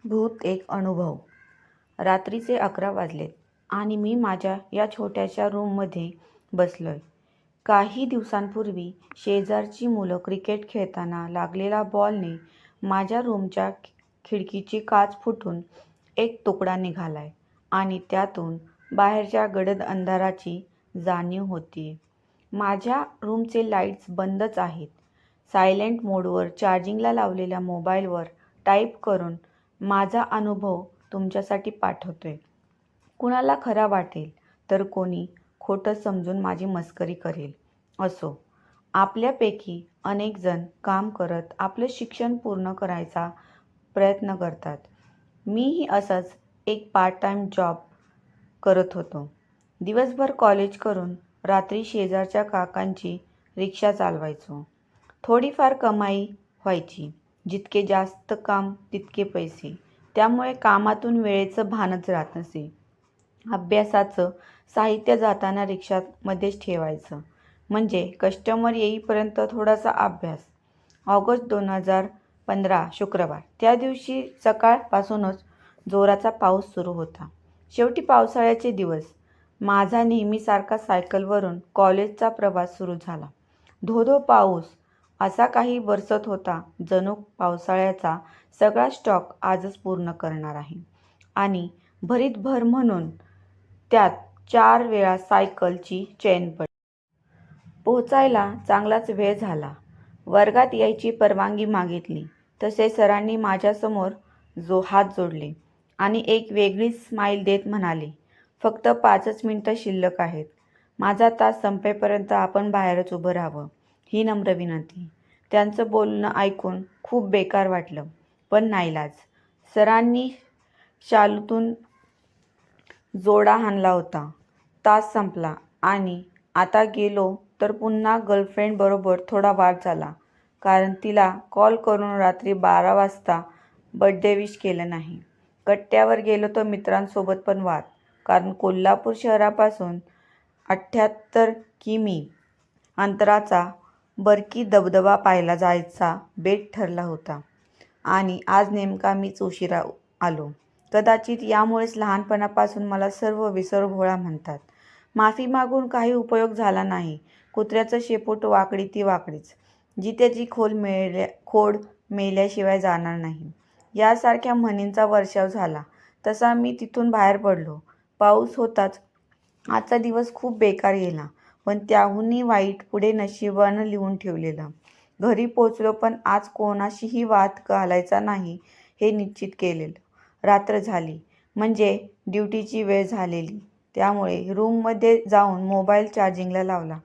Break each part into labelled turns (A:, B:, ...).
A: भूत एक अनुभव. रात्रीचे 11 वाजलेत आणि मी माझ्या या छोट्याशा रूममध्ये बसलोय. काही दिवसांपूर्वी शेजारची मुलं क्रिकेट खेळताना लागलेला बॉलने माझ्या रूमच्या खिडकीची काच फुटून एक तुकडा निघालाय आणि त्यातून बाहेरच्या गडद अंधाराची जाणीव होतीये. माझ्या रूमचे लाईट्स बंदच आहेत. सायलेंट मोडवर चार्जिंगला लावलेल्या मोबाईलवर टाईप करून माझा अनुभव तुमच्यासाठी पाठवतोय. कुणाला खरा वाटेल तर कोणी खोटं समजून माझी मस्करी करेल. असो, आपल्यापैकी अनेक जण काम करत आपलं शिक्षण पूर्ण करायचा प्रयत्न करतात. मीही असंच एक पार्ट टाइम जॉब करत होतो. दिवसभर कॉलेज करून रात्री शेजारच्या काकांची रिक्षा चालवायचो. थोडीफार कमाई व्हायची. जितके जास्त काम तितके पैसे. त्यामुळे कामातून वेळेचं भानच राहत नसे. अभ्यासाचं साहित्य जाताना रिक्षात मध्येच ठेवायचं. म्हणजे कस्टमर येईपर्यंत थोडासा अभ्यास. ऑगस्ट 2015 शुक्रवार. त्या दिवशी सकाळपासूनच जोराचा पाऊस सुरू होता. शेवटी पावसाळ्याचे दिवस. माझा नेहमीसारखा सायकलवरून कॉलेजचा प्रवास सुरू झाला. धो-धो पाऊस असा काही बरसत होता जणू पावसाळ्याचा सगळा स्टॉक आजच पूर्ण करणार आहे. आणि भरीत भर म्हणून त्यात 4 वेळा सायकलची चेन पडली. पोचायला चांगलाच वेळ झाला. वर्गात यायची परवानगी मागितली तसे सरांनी माझ्यासमोर हात जोडले आणि एक वेगळीच स्माईल देत म्हणाले, फक्त 5च मिनिटं शिल्लक आहेत. माझा तास संपेपर्यंत आपण बाहेरच उभं राहावं ही नम्र विनंती. त्यांचं बोलणं ऐकून खूप बेकार वाटलं, पण नाईलाज. सरांनी शालूतून जोडा हाणला होता. तास संपला आणि आता गेलो तर पुन्हा गर्लफ्रेंडबरोबर थोडा वाद झाला, कारण तिला कॉल करून रात्री 12 वाजता बर्थडे विश केलं नाही. कट्ट्यावर गेलो तर मित्रांसोबत पण वाद, कारण कोल्हापूर शहरापासून 78 किमी अंतराचा बरकी धबधबा पाहायला जायचा बेत ठरला होता आणि आज नेमका मीच उशिरा आलो. कदाचित यामुळेच लहानपणापासून मला सर्व विसरभोळा म्हणतात. माफी मागून काही उपयोग झाला नाही. कुत्र्याचं शेपूट वाकडी ती वाकडीच. जित्याची खोड मेल्याशिवाय जाणार नाही, यासारख्या म्हणींचा वर्षाव झाला तसा मी तिथून बाहेर पडलो. पाऊस होताच. आजचा दिवस खूप बेकार गेला, पण त्याहूनही वाईट पुढे नशिबानं लिहून ठेवलेलं. घरी पोचलो, पण आज कोणाशीही वाद घालायचा नाही हे निश्चित केलेलं. रात्र झाली म्हणजे ड्युटीची वेळ झालेली. त्यामुळे रूममध्ये जाऊन मोबाईल चार्जिंगला लावला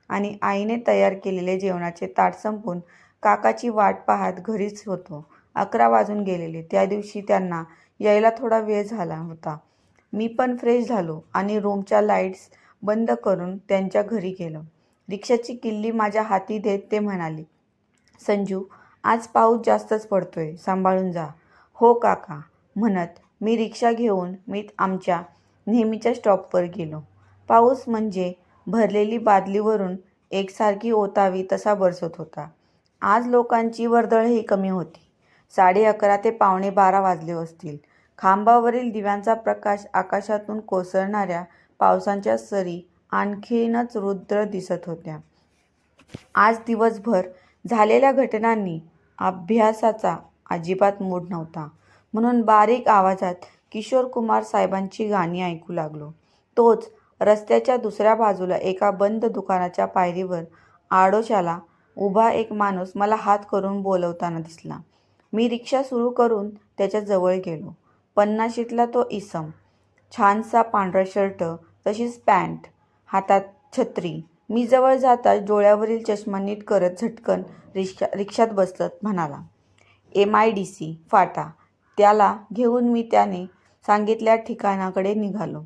A: आणि आईने तयार केलेले जेवणाचे ताट संपवून काकाची वाट पाहत घरीच होतो. 11 वाजून गेलेले. त्या दिवशी त्यांना यायला थोडा वेळ झाला होता. मी पण फ्रेश झालो आणि रूमच्या लाईट्स बंद करून त्यांच्या घरी गेलो. रिक्षाची किल्ली माझ्या हाती देत ते म्हणाले, संजू, आज पाऊस जास्तच पडतोय, सांभाळून जा. हो काका म्हणत मी रिक्षा घेऊन आमच्या नेहमीच्या स्टॉपवर गेलो. पाऊस म्हणजे भरलेली बादलीवरून एकसारखी ओतावी तसा बरसत होता. आज लोकांची वर्दळही कमी होती. 11:30 ते 11:45 वाजले असतील. खांबावरील दिव्यांचा प्रकाश आकाशातून कोसळणाऱ्या पावसाच्या सरी आणखीनच रुद्र दिसत होत्या. आज दिवसभर झालेल्या घटनांनी अभ्यासाचा अजिबात मूड नव्हता, म्हणून बारीक आवाजात किशोर कुमार साहेबांची गाणी ऐकू लागलो. तोच रस्त्याच्या दुसऱ्या बाजूला एका बंद दुकानाच्या पायरीवर आडोशाला उभा एक माणूस मला हात करून बोलवताना दिसला. मी रिक्षा सुरू करून त्याच्या जवळ गेलो. 50शीतला तो इसम. छानसा पांढरा शर्ट, तशीच पॅन्ट, हातात छत्री. मी जवळ जाताच डोळ्यावरील चष्मा नीट करत झटकन रिक्षात बसत म्हणाला, MIDC फाटा. त्याला घेऊन मी त्याने सांगितल्या ठिकाणाकडे निघालो.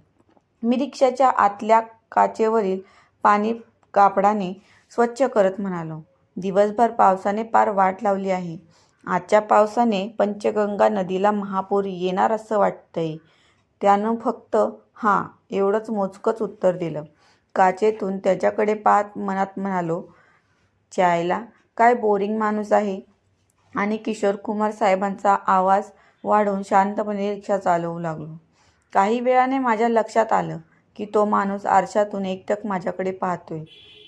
A: मी रिक्षाच्या आतल्या काचेवरील पाणी कापडाने स्वच्छ करत म्हणालो, दिवसभर पावसाने पार वाट लावली आहे. आजच्या पावसाने पंचगंगा नदीला महापूर येणार असं वाटतंय. त्यानं फक्त हां एवढंच मोजकंच उत्तर दिलं. काचेतून त्याच्याकडे पाहत मनात म्हणालो, च्यायला काय बोरिंग माणूस आहे. आणि किशोर कुमार साहेबांचा आवाज वाढवून शांतपणे रिक्षा चालवू लागलो. काही वेळाने माझ्या लक्षात आलं की तो माणूस आरशातून एकटक माझ्याकडे पाहतोय.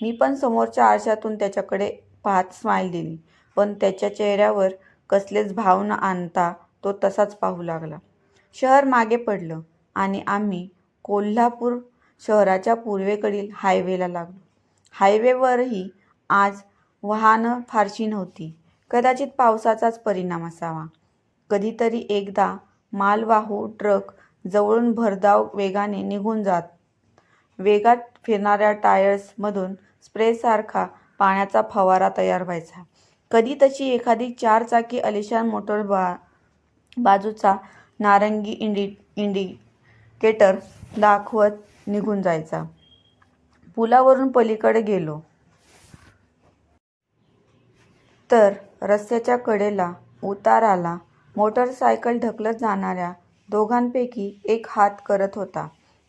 A: मी पण समोरच्या आरशातून त्याच्याकडे पाहत स्माईल दिली, पण त्याच्या चेहऱ्यावर कसलेच भाव न आणता तो तसाच पाहू लागला. शहर मागे पडलं आणि आम्ही कोल्हापूर शहराच्या पूर्वेकडील हायवेला लागलो. हायवेवरही आज वाहनं फारशी नव्हती. कदाचित पावसाचाच परिणाम असावा. कधीतरी एकदा मालवाहू ट्रक जवळून भरधाव वेगाने निघून जात. वेगात फिरणाऱ्या टायर्समधून स्प्रेसारखा पाण्याचा फवारा तयार व्हायचा. कधी तशी एखादी चारचाकी आलिशान मोटर बाजूचा नारंगी इंडिकेटर दाखवत निघून जायचा. पुलावरून पलीकडे गेलो तर रस्त्याच्या कडेला उताराला मोटरसायकल ढकलत जाणाऱ्या दोघांपैकी एक हात करत होता.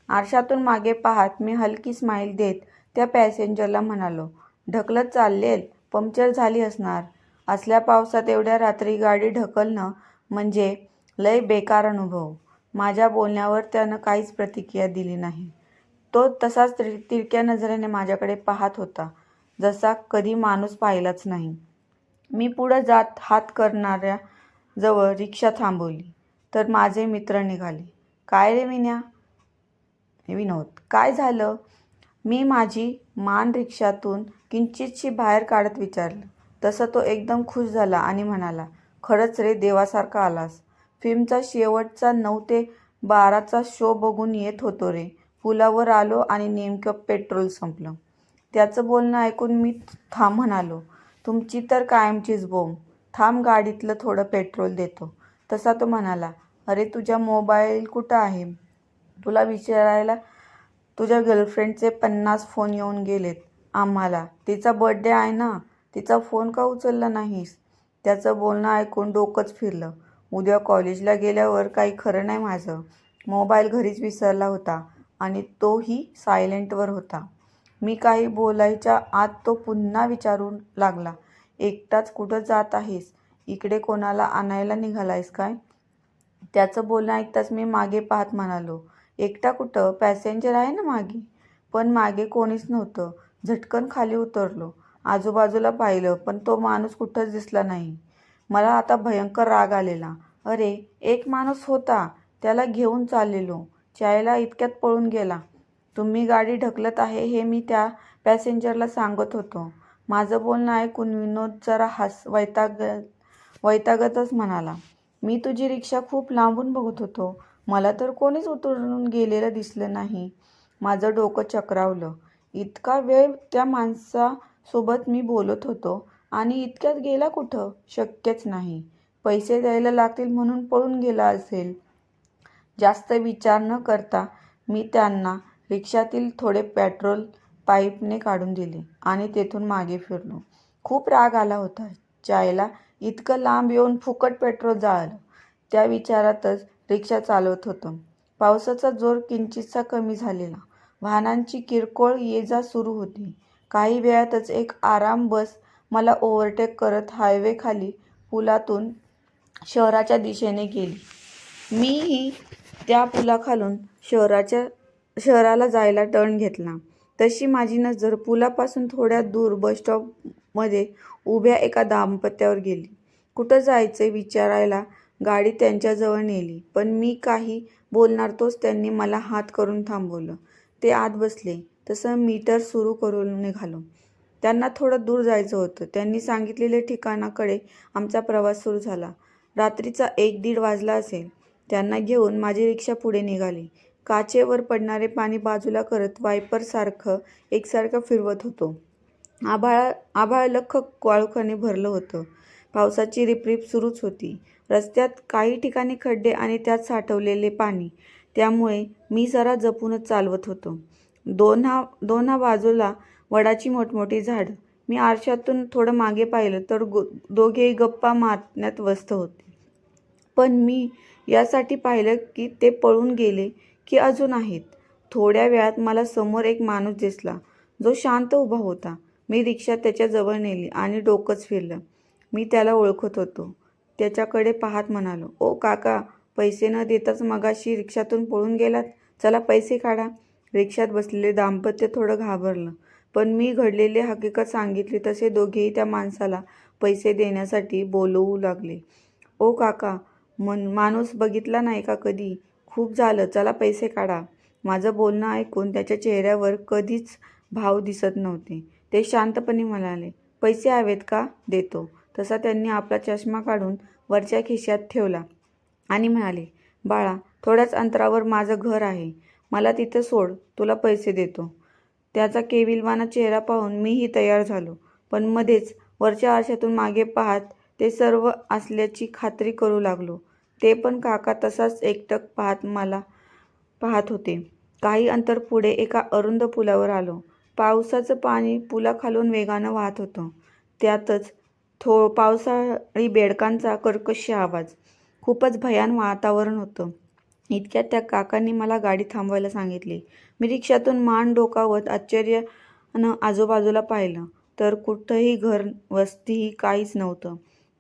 A: आरशातून मागे पाहत मी हलकी स्माईल देत त्या पॅसेंजरला म्हणालो, ढकलत चाललेल, पंक्चर झाली असणार. असल्या पावसात एवढ्या रात्री गाडी ढकलणं म्हणजे लय बेकार अनुभव. माझ्या बोलण्यावर त्यानं काहीच प्रतिक्रिया दिली नाही. तो तसाच तिरक्या नजरेने माझ्याकडे पाहत होता, जसा कधी माणूस पाहिलाच नाही. मी पुढं जात हात करणाऱ्या जवळ रिक्षा थांबवली तर माझे मित्र निघाले. काय रे विनोद, काय झालं? मी माझी मान रिक्षातून किंचितशी बाहेर काढत विचारलं. तसं तो एकदम खुश झाला आणि म्हणाला, खरंच रे, देवासारखा आलास. फिल्मचा शेवटचा 9 ते 12चा शो बघून येत होतो रे. पुलावर आलो आणि नेमकं पेट्रोल संपलं. त्याचं बोलणं ऐकून मी म्हणालो, तुमची तर कायमचीच बोंब. थांब, गाडीतलं थोडं पेट्रोल देतो. तसा तो म्हणाला, अरे तुझा मोबाईल कुठं आहे? तुला विचारायला तुझ्या गर्लफ्रेंडचे 50 फोन येऊन गेलेत आम्हाला. तिचा बर्थडे आहे ना, तिचा फोन का उचलला नाहीस? त्याचं बोलणं ऐकून डोकंच फिरलं. उद्या कॉलेजला गेल्यावर काही खरं नाही माझं. मोबाईल घरीच विसरला होता आणि तोही सायलेंटवर होता. मी काही बोलायच्या आत तो पुन्हा विचारू लागला, एकटाच कुठं जात आहेस? इकडे कोणाला आणायला निघालायस काय? त्याचं बोलणं ऐकताच मी मागे पाहत म्हणालो, एकटा कुठं, पॅसेंजर आहे ना मागे. पण मागे कोणीच नव्हतं. झटकन खाली उतरलो. आजूबाजूला पाहिलं, पण तो माणूस कुठंच दिसला नाही. मला आता भयंकर राग आलेला. अरे, एक माणूस होता, त्याला घेऊन चाललेलो. चायला इतक्यात पळून गेला. तुम्ही गाडी ढकलत आहे हे मी त्या पॅसेंजरला सांगत होतो. माझं बोलणं ऐकून विनोद जरा वैतागतच म्हणाला, मी तुझी रिक्षा खूप लांबून बघत होतो. मला तर कोणीच उतरून गेलेलं दिसलं नाही. माझं डोकं चक्रावलं. इतका वेळ त्या माणसासोबत मी बोलत होतो आणि इतक्यात गेला कुठं? शक्यच नाही. पैसे द्यायला लागतील म्हणून पळून गेला असेल. जास्त विचार न करता मी त्यांना रिक्षातील थोडे पेट्रोल पाईपने काढून दिले आणि तेथून मागे फिरलो. खूप राग आला होता. चायला इतकं लांब येऊन फुकट पेट्रोल जाळलं. त्या विचारातच रिक्षा चालवत होतो. पावसाचा जोर किंचितसा कमी झालेला. वाहनांची किरकोळ ये-जा सुरू होती. काही वेळातच एक आराम बस मला ओव्हरटेक करत हायवेखाली पुलातून शहराच्या दिशेने गेली. मीही त्या पुलाखालून शहराला जायला टर्न घेतला. तशी माझी नजर पुलापासून थोड्या दूर बसस्टॉपमध्ये उभ्या एका दाम्पत्यावर गेली. कुठं जायचंय विचारायला गाडी त्यांच्याजवळ नेली, पण मी काही बोलणार तोच त्यांनी मला हात करून थांबवलं. ते आत बसले तसं मीटर सुरू करून निघालो. त्यांना थोडं दूर जायचं होतं. त्यांनी सांगितलेल्या ठिकाणाकडे आमचा प्रवास सुरू झाला. रात्रीचा 1-1:30 वाजला असेल. त्यांना घेऊन माझी रिक्षा पुढे निघाली. काचेवर पडणारे पाणी बाजूला करत वायपरसारखं एकसारखं फिरवत होतो. आभाळ लख्ख वाळूने भरलं होतं. पावसाची रिपरिप सुरूच होती. रस्त्यात काही ठिकाणी खड्डे आणि त्यात साठवलेले पाणी. त्यामुळे मी जरा जपूनच चालवत होतो. दोन्हा बाजूला वडाची मोठमोठी झाडं. मी आरशातून थोडं मागे पाहिलं तर दोघेही गप्पा मारण्यात व्यस्त होते. पण मी यासाठी पाहिलं की ते पळून गेले की अजून आहेत. थोड्या वेळात मला समोर एक माणूस दिसला, जो शांत उभा होता. मी रिक्षा त्याच्या जवळ नेली आणि डोकंच फिरलं. मी त्याला ओळखत होतो. त्याच्याकडे पाहत म्हणालो, ओ काका, पैसे न देताच मगाशी रिक्षातून पळून गेलात, चला पैसे काढा. रिक्षात बसलेले दाम्पत्य थोडं घाबरलं, पण मी घडलेली हकीकत सांगितली तसे दोघेही त्या माणसाला पैसे देण्यासाठी बोलवू लागले. ओ काका, माणूस बघितला नाही का कधी? खूप झालं, चला पैसे काढा. माझं बोलणं ऐकून त्याच्या चेहऱ्यावर कधीच भाव दिसत नव्हते. ते शांतपणे म्हणाले, पैसे हवेत का? देतो. तसा त्यांनी आपला चष्मा काढून वरच्या खिशात ठेवला आणि म्हणाले, बाळा, थोड्याच अंतरावर माझं घर आहे, मला तिथं सोड, तुला पैसे देतो. त्याचा केविलवाणा चेहरा पाहून मीही तयार झालो, पण मध्येच वरच्या आरशातून मागे पाहत ते सर्व असल्याची खात्री करू लागलो. ते पण काका तसाच एकटक मला पाहत होते. काही अंतर पुढे एका अरुंद पुलावर आलो. पावसाचं पाणी पुलाखालून वेगानं वाहत होतं. त्यातच पावसाळी बेडकांचा कर्कश आवाज. खूपच भयान वातावरण होतं. इतक्यात त्या काकांनी मला गाडी थांबवायला सांगितली. मी रिक्षातून मान डोकावत आश्चर्यानं आजूबाजूला पाहिलं, तर कुठंही घर वस्तीही काहीच नव्हतं.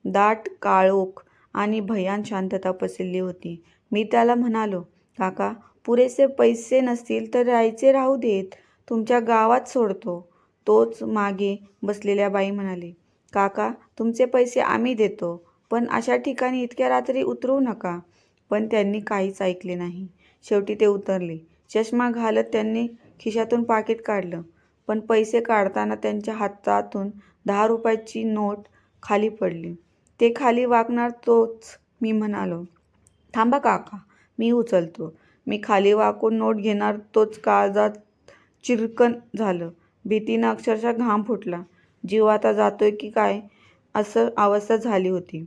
A: दाट काळोख आणि भयान शांतता पसरली होती. मी त्याला म्हणालो, काका, पुरेसे पैसे नसतील तर राहायचे राहू देत, तुमच्या गावात सोडतो. तोच मागे बसलेल्या बाई म्हणाले, काका, तुमचे पैसे आम्ही देतो, पण अशा ठिकाणी इतक्या रात्री उतरवू नका. पण त्यांनी काहीच ऐकले नाही. शेवटी ते उतरले. चष्मा घालत त्यांनी खिशातून पाकीट काढलं, पण पैसे काढताना त्यांच्या हातातून 10 रुपयाची नोट खाली पडली. ते खाली वाकणार तोच मी म्हणालो, थांबा काका, मी उचलतो. मी खाली वाकून नोट घेणार तोच काळजात चिरकन झालं. भीतीनं अक्षरशः घाम फुटला. जीव आता जातोय की काय असं अवस्था झाली होती.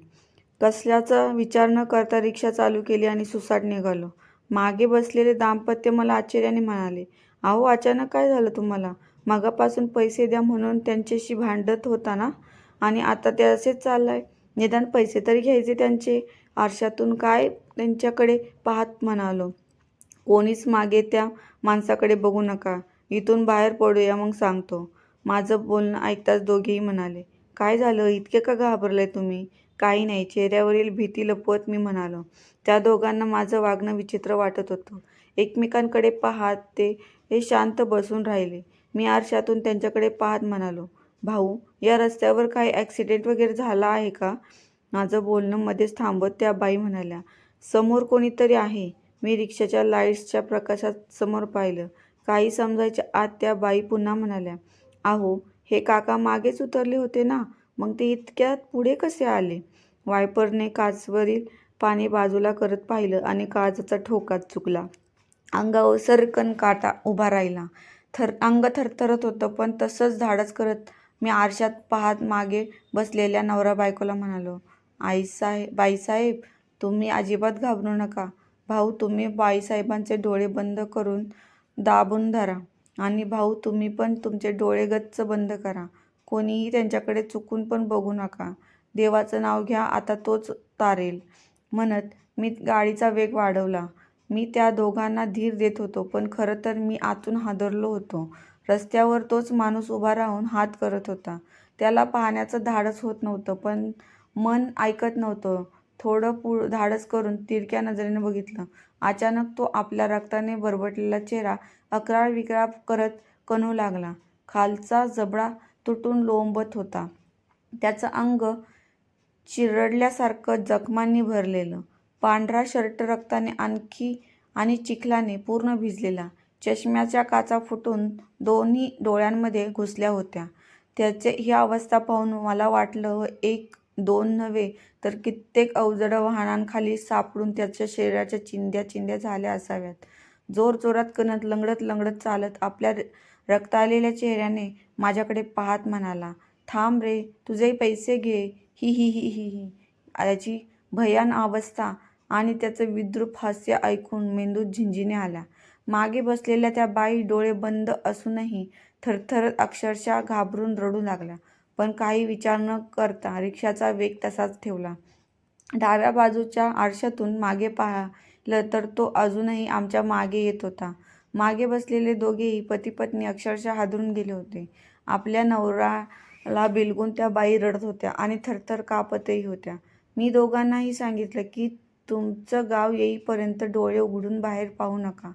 A: कसल्याचा विचार न करता रिक्षा चालू केली आणि सुसाट निघालो. मागे बसलेले दाम्पत्य मला आश्चर्याने म्हणाले, अहो, अचानक काय झालं तुम्हाला? मगापासून पैसे द्या म्हणून त्यांच्याशी भांडत होता ना, आणि आता ते असेच चाललाय? निदान पैसे तरी घ्यायचे त्यांचे. आरशातून काय त्यांच्याकडे पाहत म्हणालो, कोणीच मागे त्या माणसाकडे बघू नका, इथून बाहेर पडूया, मग सांगतो. माझं बोलणं ऐकताच दोघेही म्हणाले, काय झालं, इतके का घाबरलाय तुम्ही? काही नाही, चेहऱ्यावरील भीती लपवत मी म्हणालो. त्या दोघांना माझं वागणं विचित्र वाटत होतं. एकमेकांकडे पाहत ते शांत बसून राहिले. मी आरशातून त्यांच्याकडे पाहत म्हणालो, भाऊ, या रस्त्यावर काही ॲक्सिडेंट वगैरे झाला आहे का? माझं बोलणं मध्येच थांबत त्या बाई म्हणाल्या, समोर कोणीतरी आहे. मी रिक्षाच्या लाईट्सच्या प्रकाशात समोर पाहिलं. काही समजायच्या आत त्या बाई पुन्हा म्हणाल्या, अहो, हे काका मागेच उतरले होते ना, मग ते इतक्यात पुढे कसे आले? वायपरने काचवरील पाणी बाजूला करत पाहिलं आणि काळजाचा ठोका चुकला. अंगावर सरकन काटा उभा राहिला. अंग थरथरत होतं, पण तसंच धाडस करत मी आरशात पाहत मागे बसलेल्या नवरा बायकोला म्हणालो, बाईसाहेब, तुम्ही अजिबात घाबरू नका. भाऊ, तुम्ही बाईसाहेबांचे डोळे बंद करून दाबून धरा, आणि भाऊ, तुम्ही पण तुमचे डोळे गच्च बंद करा. कोणीही त्यांच्याकडे चुकून पण बघू नका. देवाचं नाव घ्या, आता तोच तारेल. म्हणत मी गाडीचा वेग वाढवला. मी त्या दोघांना धीर देत होतो, पण खरं तर मी आतून हादरलो होतो. रस्त्यावर तोच माणूस उभा राहून हात करत होता. त्याला पाहण्याचं धाडस होत नव्हतं, पण मन ऐकत नव्हतं. थोडं धाडस करून तिरक्या नजरेने बघितलं. अचानक तो आपल्या रक्ताने बरबटलेला चेहरा अक्राळ विक्राळ करत कणू लागला. खालचा जबडा तुटून लोंबत होता. त्याचं अंग चिरडल्यासारखं जखमांनी भरलेलं. पांढरा शर्ट रक्ताने आणि चिखलाने पूर्ण भिजलेला. चष्म्याच्या काचा फुटून दोन्ही डोळ्यांमध्ये घुसल्या होत्या. त्याची ही अवस्था पाहून मला वाटलं, एक दोन नव्हे तर कित्येक अवजड वाहनांखाली सापडून त्याच्या शरीराच्या चिंध्या झाल्या असाव्यात. जोरजोरात लंगडत चालत आपल्या रक्ताळलेल्या चेहऱ्याने माझ्याकडे पाहत म्हणाला, थांब रे, तुझे पैसे घे. ही ही ही ही ही. याची भयान अवस्था आणि त्याचं विद्रूप हास्य ऐकून मेंदूत झिंझिण्या आल्या. मागे बसलेल्या त्या बाई डोळे बंद असूनही थरथरत अक्षरशः घाबरून रडू लागल्या, पण काही विचार न करता रिक्षाचा वेग तसाच ठेवला. डाव्या बाजूच्या आरशातून मागे पाहिलं तर तो अजूनही आमच्या मागे येत होता. मागे बसलेले दोघेही पती-पत्नी अक्षरशः हादरून गेले होते. आपल्या नवऱ्याला बिलगून त्या बाई रडत होत्या आणि थरथर कापतही होत्या. मी दोघांनाही सांगितलं की तुमचं गाव येईपर्यंत डोळे उघडून बाहेर पाहू नका.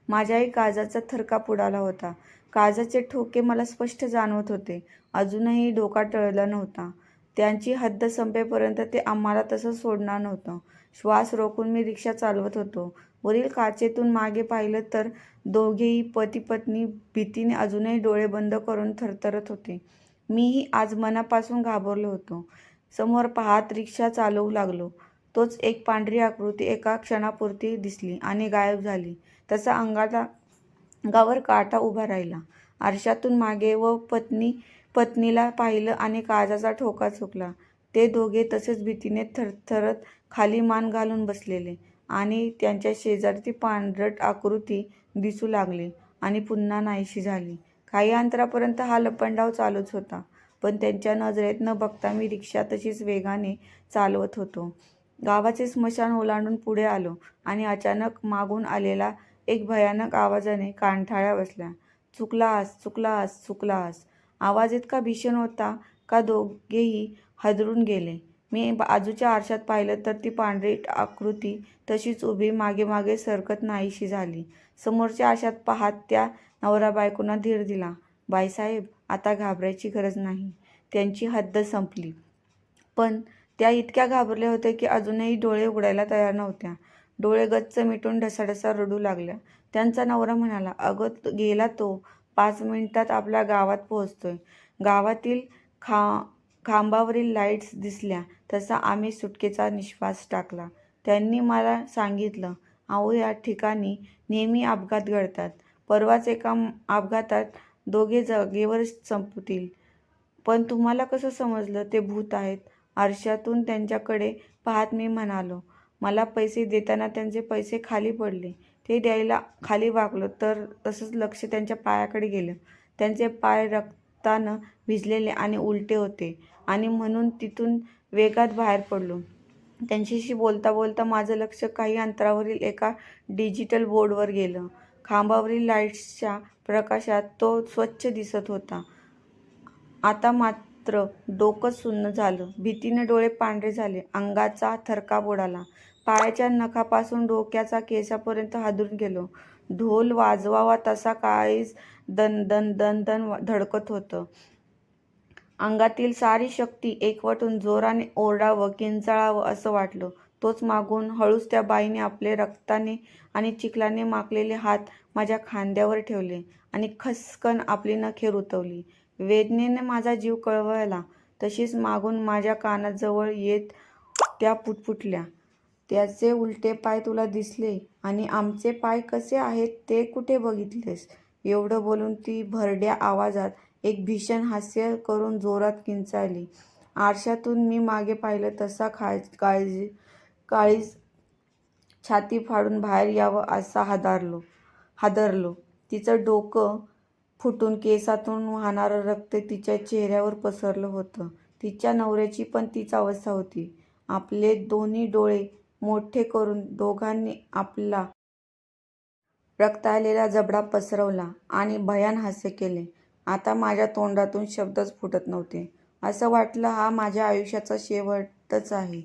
A: माझ्याही काळजाचा थरकाप उडाला होता. काळजाचे ठोके मला स्पष्ट जाणवत होते. अजूनही धोका टळला नव्हता. त्यांची हद्द संपेपर्यंत ते आम्हाला तसं सोडणार नव्हतं. श्वास रोखून मी रिक्षा चालवत होतो. वरील काचेतून मागे पाहिलं तर दोघेही पती-पत्नी भीतीने अजूनही डोळे बंद करून थरथरत होते. मीही आज मनापासून घाबरलो होतो. समोर पाहत रिक्षा चालवू लागलो. तोच एक पांढरी आकृती एका क्षणापुरती दिसली आणि गायब झाली. तसा अंगावर काटा उभा राहिला. आरशातून मागे व पत्नीला पाहिलं आणि काळजाचा ठोका चुकला. ते दोघे तसेच भीतीने थरथरत खाली मान घालून बसलेले आणि त्यांच्या शेजारी ती पांढरट आकृती दिसू लागली आणि पुन्हा नाहीशी झाली. काही अंतरापर्यंत हा लपंडाव चालूच होता. पण त्यांच्या नजरेत न बघता मी रिक्षा तशीच वेगाने चालवत होतो. गावाचे स्मशान ओलांडून पुढे आलो आणि अचानक मागून आलेला एक भयानक आवाजाने कानठळ्या बसल्या. चुकलास, चुकलास, चुकलास. आवाज इतका भीषण होता का दोघेही हादरून गेले. मी बाजूच्या आरशात पाहिलं तर ती पांढरी आकृती तशीच उभी मागे मागे सरकत नाहीशी झाली. समोरच्या आरशात पाहत त्या नवरा बायकोंना धीर दिला. बाईसाहेब, आता घाबरायची गरज नाही. त्यांची हद्द संपली. पण त्या इतक्या घाबरल्या होत्या की अजूनही डोळे उघडायला तयार नव्हत्या. डोळे गच्च मिटून ढसाढसा रडू लागल्या. त्यांचा नवरा म्हणाला, अगं गेला तो. 5 मिनिटात आपल्या गावात पोहोचतोय. गावातील खांबावरील लाईट्स दिसल्या तसा आम्ही सुटकेचा निश्वास टाकला. त्यांनी मला सांगितलं, अहो या ठिकाणी नेहमी अपघात घडतात. परवाच एका अपघातात दोघे जागेवरच संपतील. पण तुम्हाला कसं समजलं ते भूत आहेत? आरशातून त्यांच्याकडे पाहत मी म्हणालो. मला पैसे देताना त्यांचे पैसे खाली पडले. ते द्यायला खाली वाकलो तर तसंच लक्ष त्यांच्या पायाकडे गेलं. त्यांचे पाय रक्तानं भिजलेले आणि उलटे होते आणि म्हणून तिथून वेगात बाहेर पडलो. त्यांच्याशी बोलता बोलता माझं लक्ष काही अंतरावरील एका डिजिटल बोर्डवर गेलं. खांबावरील लाईट्सच्या प्रकाशात तो स्वच्छ दिसत होता. आता मात्र डोकंच सुन्न झालं. भीतीने डोळे पांढरे झाले. अंगाचा थरकाप उडाला. पायाच्या नखापासून डोक्याच्या केसापर्यंत हादरून गेलो. ढोल वाजवावा तसा काळीज दन दन दन दन धडकत होतं. अंगातील सारी शक्ती एकवटून जोराने ओरडावं, किंचाळावं असं वाटलं. तोच मागून हळूच त्या बाईने आपले रक्ताने आणि चिखलाने माखलेले हात माझ्या खांद्यावर ठेवले आणि खसकन आपली नखे रुतवली. वेदनेने माझा जीव कळवळला. तशीच मागून माझ्या कानाजवळ येत त्या पुटपुटल्या, त्याचे उलटे पाय तुला दिसले आणि आमचे पाय कसे आहेत ते कुठे बघितलेस? एवढं बोलून ती भरड्या आवाजात एक भीषण हास्य करून जोरात किंचाळली. आरशातून मी मागे पाहिलं तसा काळीज छाती फाडून बाहेर यावं असा हादरलो. तिचं डोकं फुटून केसातून वाहणारं रक्त तिच्या चेहऱ्यावर पसरलं होतं. तिच्या नवऱ्याची पण तीच अवस्था होती. आपले दोन्ही डोळे मोठे करून दोघांनी आपला रक्ताळलेला जबडा पसरवला आणि भयान हास्य केले. आता माझ्या तोंडातून शब्दच फुटत नव्हते. असं वाटलं हा माझ्या आयुष्याचा शेवटच आहे.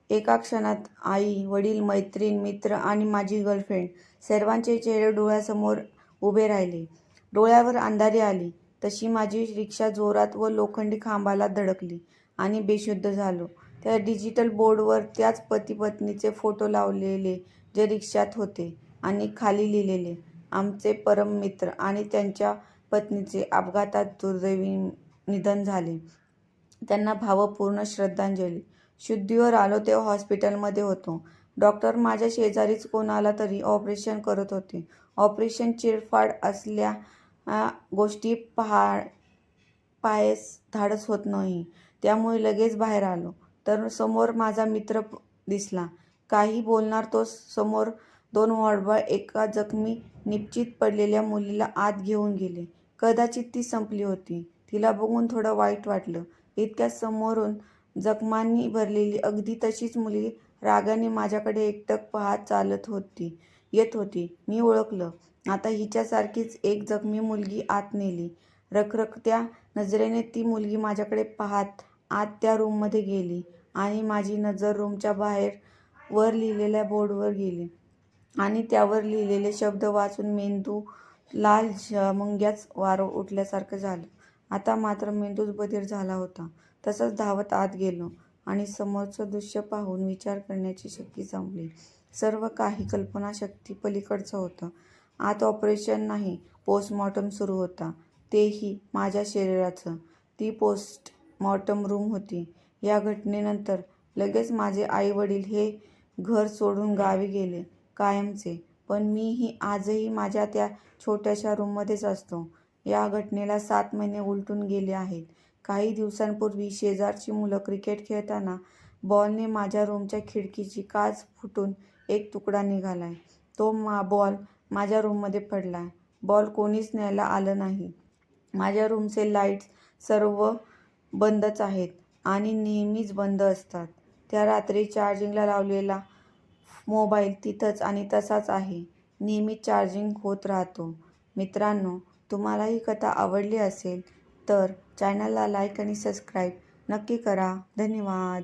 A: एका क्षणात आई, वडील, मैत्रीण, मित्र आणि माझी गर्लफ्रेंड सर्वांचे चेहरे डोळ्यासमोर उभे राहिले. डोळ्यावर अंधारी आली तशी माझी रिक्षा जोरात व लोखंडी खांबाला धडकली आणि बेशुद्ध झालो. त्या डिजिटल बोर्डवर त्याच पती-पत्नीचे फोटो लावलेले जे रिक्षात होते आणि खाली लिहिलेले, आमचे परम मित्र आणि त्यांच्या पत्नीचे अपघातात दुर्दैवी निधन झाले. त्यांना भावपूर्ण श्रद्धांजली. शुद्धीवर आलो तेव्हा हॉस्पिटलमध्ये होतो. डॉक्टर माझ्या शेजारीच कोणाला तरी ऑपरेशन करत होते. ऑपरेशन चिरफाड असल्या गोष्टी पाहायस धाडस होत नाही. त्यामुळे लगेच बाहेर आलो तर समोर माझा मित्र दिसला. काही बोलणार तो समोर 2 वॉर्डबॉय एका जखमी निपचित पडलेल्या मुलीला आत घेऊन गेले. कदाचित ती संपली होती. तिला बघून थोडं वाईट वाटलं. इतक्यात समोरून जखमांनी भरलेली अगदी तशीच मुलगी रागाने माझ्याकडे एकटक पाहत चालत येत होती. मी ओळखलं. आता हिच्यासारखीच एक जखमी मुलगी आत नेली. रखरखत्या नजरेने ती मुलगी माझ्याकडे पाहत आत त्या रूममध्ये गेली आणि माझी नजर रूमच्या बाहेर वर लिहिलेल्या बोर्डवर गेली आणि त्यावर लिहिलेले शब्द वाचून मेंदू लाल मुंग्याच वारं उठल्यासारखं झालं. आता मात्र मेंदूच बधीर झाला होता. तसंच धावत आत गेलो आणि समोरचं दृश्य पाहून विचार करण्याची शक्ती संपली. सर्व काही कल्पनाशक्ती पलीकडचं होतं. आत ऑपरेशन नाही, पोस्टमॉर्टम सुरू होता. तेही माझ्या शरीराचं. ती पोस्टमॉर्टम रूम होती. या घटनेनंतर लगेच माझे आई-वडील हे घर सोडून गावी गेले कायमचे. पण मीही आजही माझ्या त्या छोट्याशा रूममध्येच असतो. या घटनेला 7 महिने उलटून गेले आहेत. काही दिवसांपूर्वी शेजारची मुलं क्रिकेट खेळताना बॉलने माझ्या रूमच्या खिडकीची काच फुटून एक तुकडा निघालाय. तो बॉल माझ्या रूममध्ये पडलाय. बॉल कोणीच न्यायला आलं नाही. माझ्या रूमचे लाईट्स सर्व बंदच आहेत आणि नेहमीच बंद असतात. त्या रात्री चार्जिंगला लावलेला मोबाईल तिथंच आणि तसाच आहे. नेहमीच चार्जिंग होत राहतो. मित्रांनो, तुम्हाला ही कथा आवडली असेल तर चॅनलला लाईक आणि सबस्क्राईब नक्की करा. धन्यवाद.